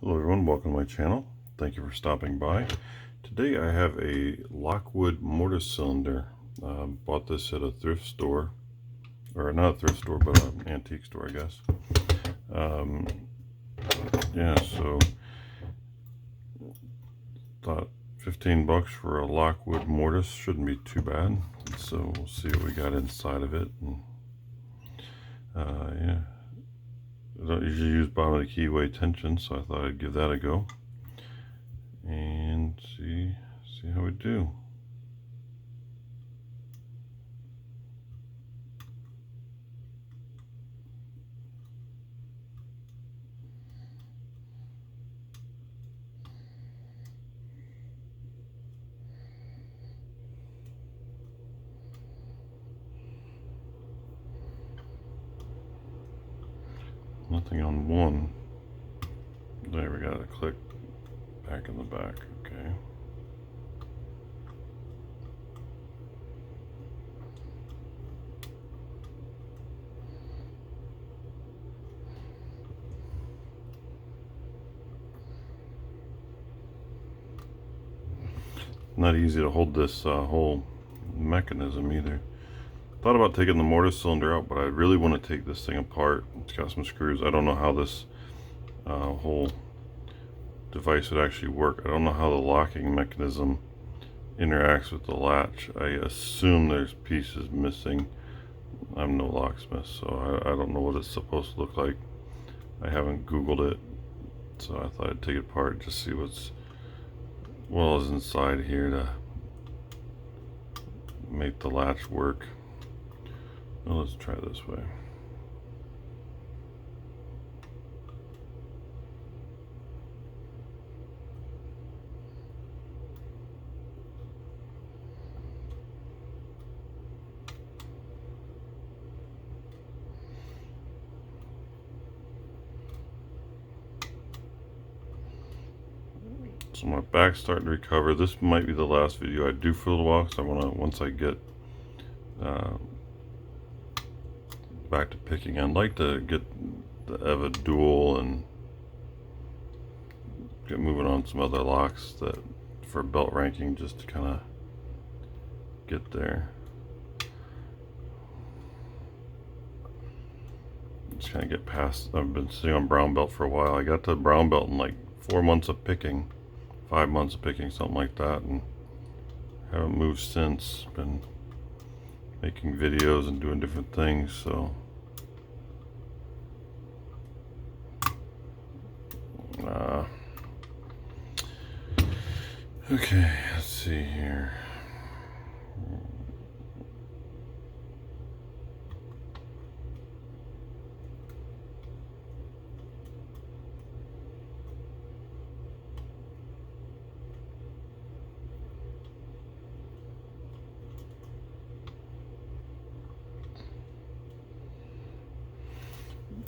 Hello everyone, welcome to my channel. Thank you for stopping by. Today I have a Lockwood mortise cylinder. Bought this at a thrift store, or not a thrift store, but an antique store, I guess. Yeah, so thought 15 bucks for a Lockwood mortise shouldn't be too bad. So we'll see what we got inside of it. And, yeah, I don't usually use bottom of the keyway tension, so I thought I'd give that a go and see how we do. Nothing on one. There, we got a click back in the back. Okay. Not easy to hold this whole mechanism either. Thought about taking the mortise cylinder out, but I really want to take this thing apart. It's got some screws. I don't know how this whole device would actually work. I don't know how the locking mechanism interacts with the latch. I assume there's pieces missing. I'm no locksmith, so I don't know what it's supposed to look like. I haven't Googled it, so I thought I'd take it apart just to see what is inside here to make the latch work. Well, let's try this way. So my back's starting to recover. This might be the last video I do for a little while, because I want to, once I get back to picking, I'd like to get the Eva Dual and get moving on some other locks that for belt ranking, just to kind of get there. Just kind of get past. I've been sitting on brown belt for a while. I got to brown belt in like 4 months of picking, 5 months of picking, something like that, and haven't moved since. Been making videos and doing different things, so okay, let's see here.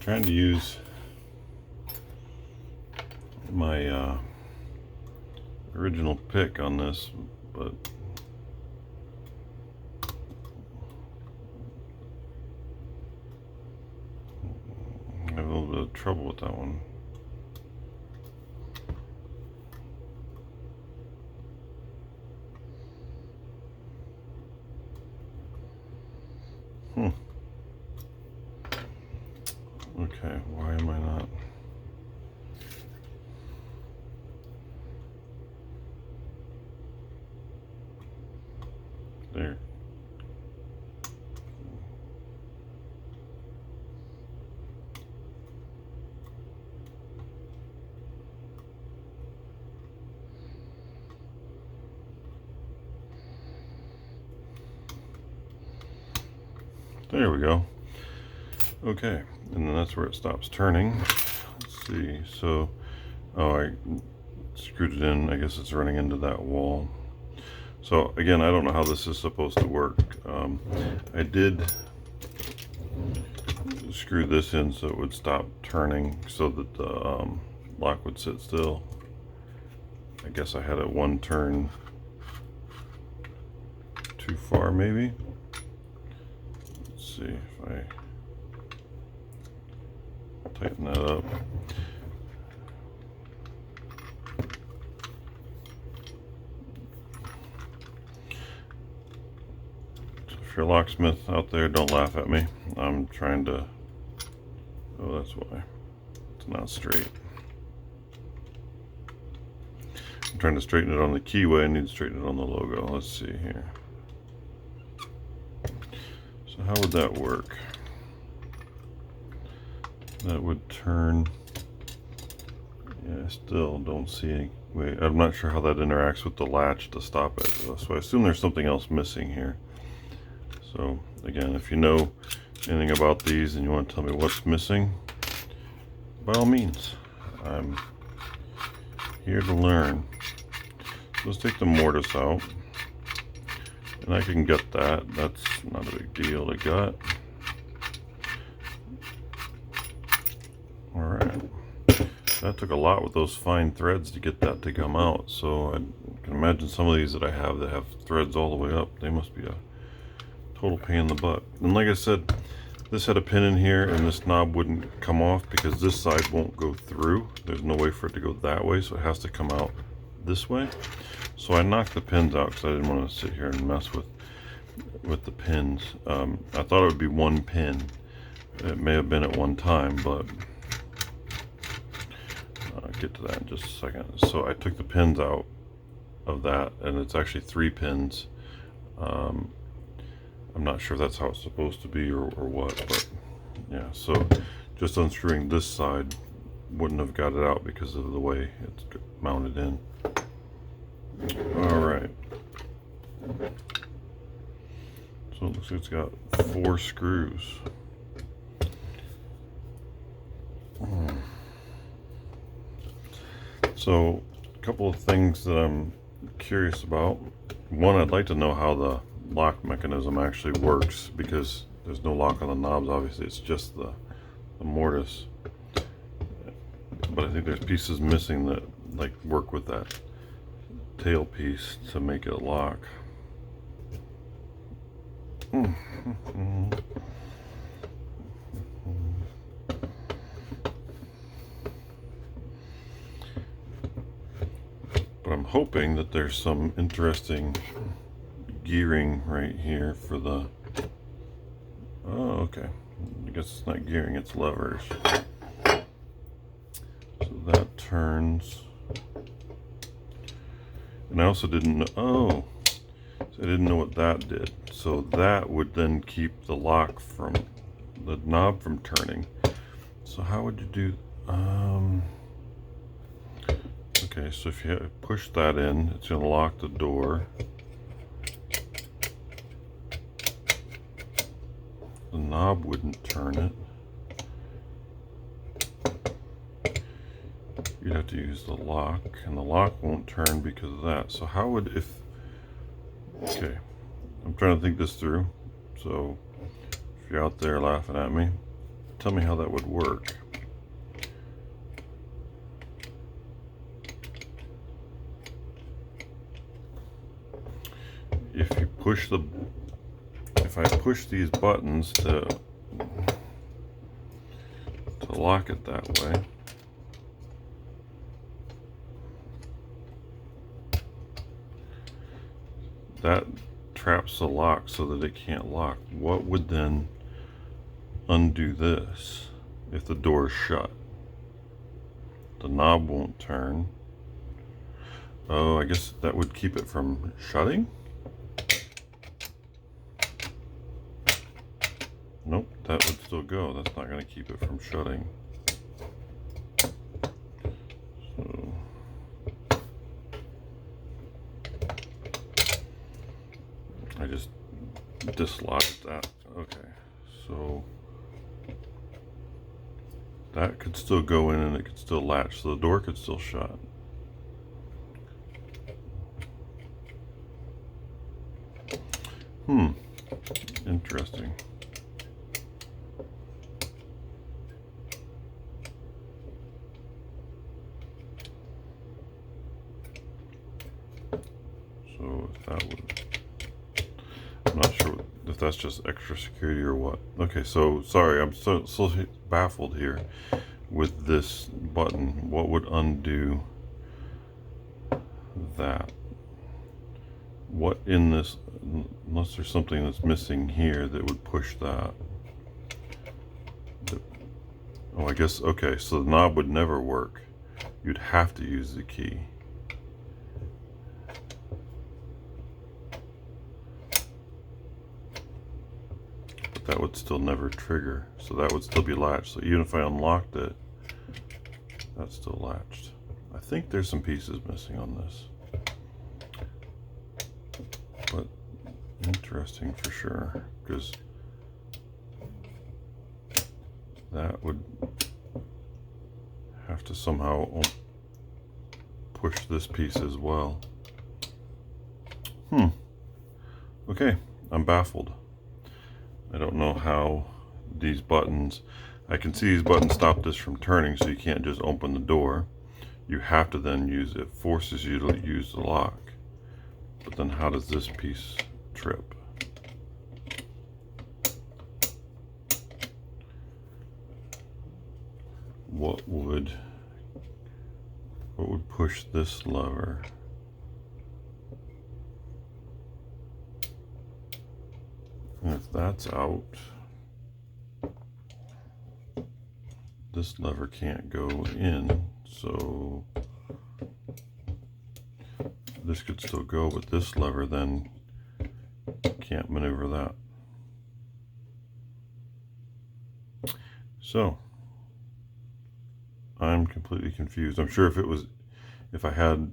Trying to use my original pick on this, but I have a little bit of trouble with that one. Okay, why am I not? There. There we go. Okay, and then that's where it stops turning. Let's see, so, oh, I screwed it in. I guess it's running into that wall. So again, I don't know how this is supposed to work. I did screw this in so it would stop turning, so that the lock would sit still. I guess I had it one turn too far, maybe. Let's see if I tighten that up. if you're a locksmith out there, don't laugh at me. I'm trying to, oh, that's why it's not straight. I'm trying to straighten it on the keyway. I need to straighten it on the logo. Let's see here. So how would that work? That would turn, yeah, I still don't see any way. I'm not sure how that interacts with the latch to stop it. So I assume there's something else missing here. So again, if you know anything about these and you want to tell me what's missing, by all means, I'm here to learn. So let's take the mortise out, and I can get that. That's not a big deal to gut. All right, that took a lot with those fine threads to get that to come out. So I can imagine some of these that I have that have threads all the way up, they must be a total pain in the butt. And like I said, this had a pin in here and this knob wouldn't come off because this side won't go through. There's no way for it to go that way, so it has to come out this way. So I knocked the pins out because I didn't want to sit here and mess with the pins. I thought it would be one pin. It may have been at one time, but I'll get to that in just a second. So I took the pins out of that, and it's actually 3 pins. I'm not sure if that's how it's supposed to be or what, but yeah, so just unscrewing this side wouldn't have got it out because of the way it's mounted in. All right, so it looks like it's got 4 screws. So a couple of things that I'm curious about. One, I'd like to know how the lock mechanism actually works, because there's no lock on the knobs, obviously it's just the mortise, but I think there's pieces missing that like work with that tail piece to make it lock. But I'm hoping that there's some interesting gearing right here for the, oh, okay, I guess it's not gearing, it's levers. So that turns, and I also didn't know, oh, so I didn't know what that did. So that would then keep the lock from, the knob from turning. So how would you do, okay, so if you push that in, it's going to lock the door. The knob wouldn't turn it. You'd have to use the lock, and the lock won't turn because of that. So how would, if, okay, I'm trying to think this through. So if you're out there laughing at me, tell me how that would work. If you push the, if I push these buttons to lock it that way, that traps the lock so that it can't lock. What would then undo this if the door is shut? The knob won't turn. Oh, I guess that would keep it from shutting? Nope, that would still go. That's not going to keep it from shutting. So I just dislodged that. Okay, so that could still go in and it could still latch, so the door could still shut. Interesting. So if that would, I'm not sure if that's just extra security or what. Okay, so sorry, I'm so baffled here with this button. What would undo that? what in this, unless there's something that's missing here that would push that. Oh, I guess, okay, so the knob would never work. You'd have to use the key. But that would still never trigger, so that would still be latched. So even if I unlocked it, that's still latched. I think there's some pieces missing on this. But interesting for sure, because that would have to somehow push this piece as well. Okay, I'm baffled. I don't know how these buttons, I can see these buttons stop this from turning, so you can't just open the door. You have to then use it, forces you to use the lock. But then how does this piece trip? What would push this lever? And if that's out, this lever can't go in, so this could still go, but this lever then can't maneuver that. So I'm completely confused. I'm sure if I had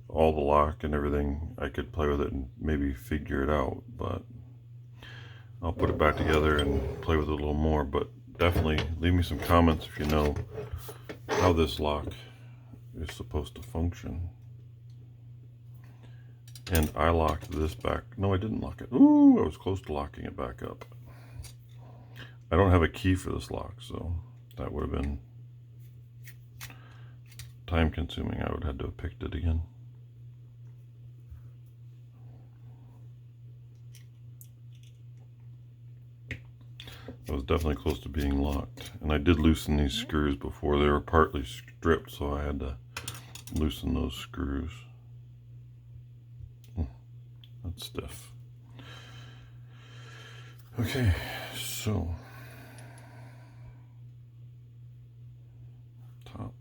all the lock and everything, I could play with it and maybe figure it out, but I'll put it back together and play with it a little more. But definitely leave me some comments if you know how this lock is supposed to function. And I locked this back. No, I didn't lock it. Ooh, I was close to locking it back up. I don't have a key for this lock, so that would have been time consuming. I would have had to have picked it again. I was definitely close to being locked. And I did loosen these screws before. They were partly stripped, so I had to loosen those screws. That's stiff. Okay, so top.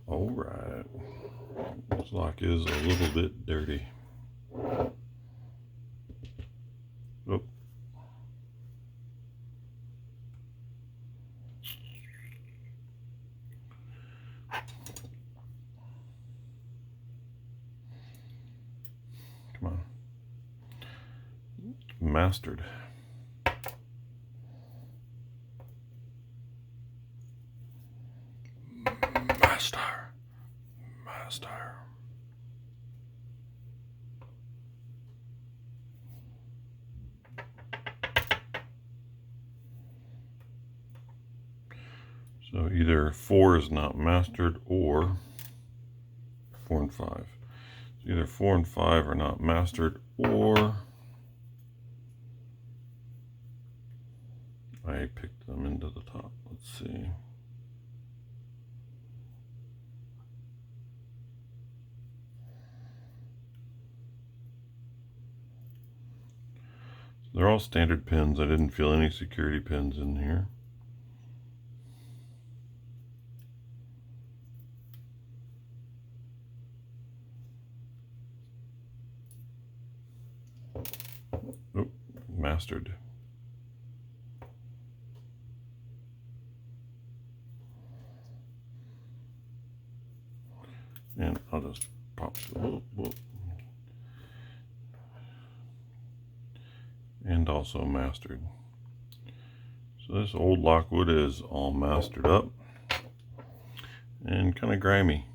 All right. This lock is a little bit dirty. Oh. Come on. Mastered. Master. So either 4 is not mastered or 4 and 5. So either 4 and 5 are not mastered, or I picked them into the top. Let's see. They're all standard pins. I didn't feel any security pins in here. Oh, mastered. And I'll just pop. Whoop, whoop. And also mastered. So this old Lockwood is all mastered up and kind of grimy.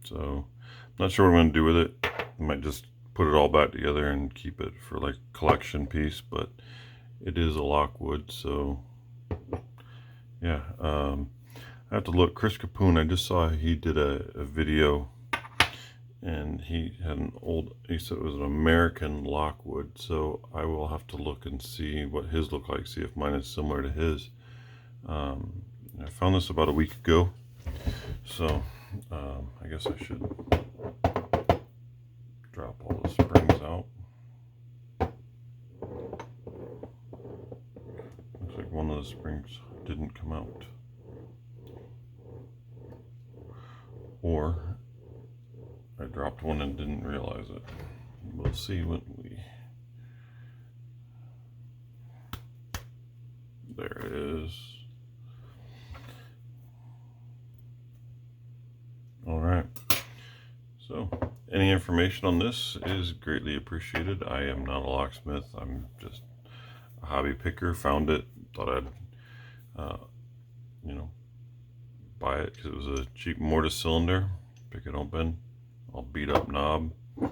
So I'm not sure what I'm going to do with it. I might just put it all back together and keep it for like a collection piece, but it is a Lockwood, so yeah. I have to look. Chris Capoon, I just saw he did a video, and he had he said it was an American Lockwood, so I will have to look and see what his look like, see if mine is similar to his. I found this about a week ago, so I guess I should drop all the springs out. Looks like one of the springs didn't come out. Or I dropped one and didn't realize it. We'll see when we... There it is. All right. So, any information on this is greatly appreciated. I am not a locksmith. I'm just a hobby picker. Found it. Thought I'd, buy it because it was a cheap mortise cylinder. Pick it open. All beat up knob. The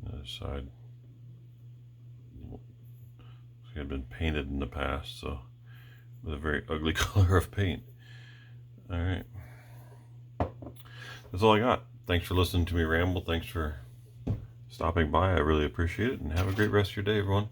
other side. It had been painted in the past, so with a very ugly color of paint. All right. That's all I got. Thanks for listening to me ramble. Thanks for stopping by. I really appreciate it, and have a great rest of your day, everyone.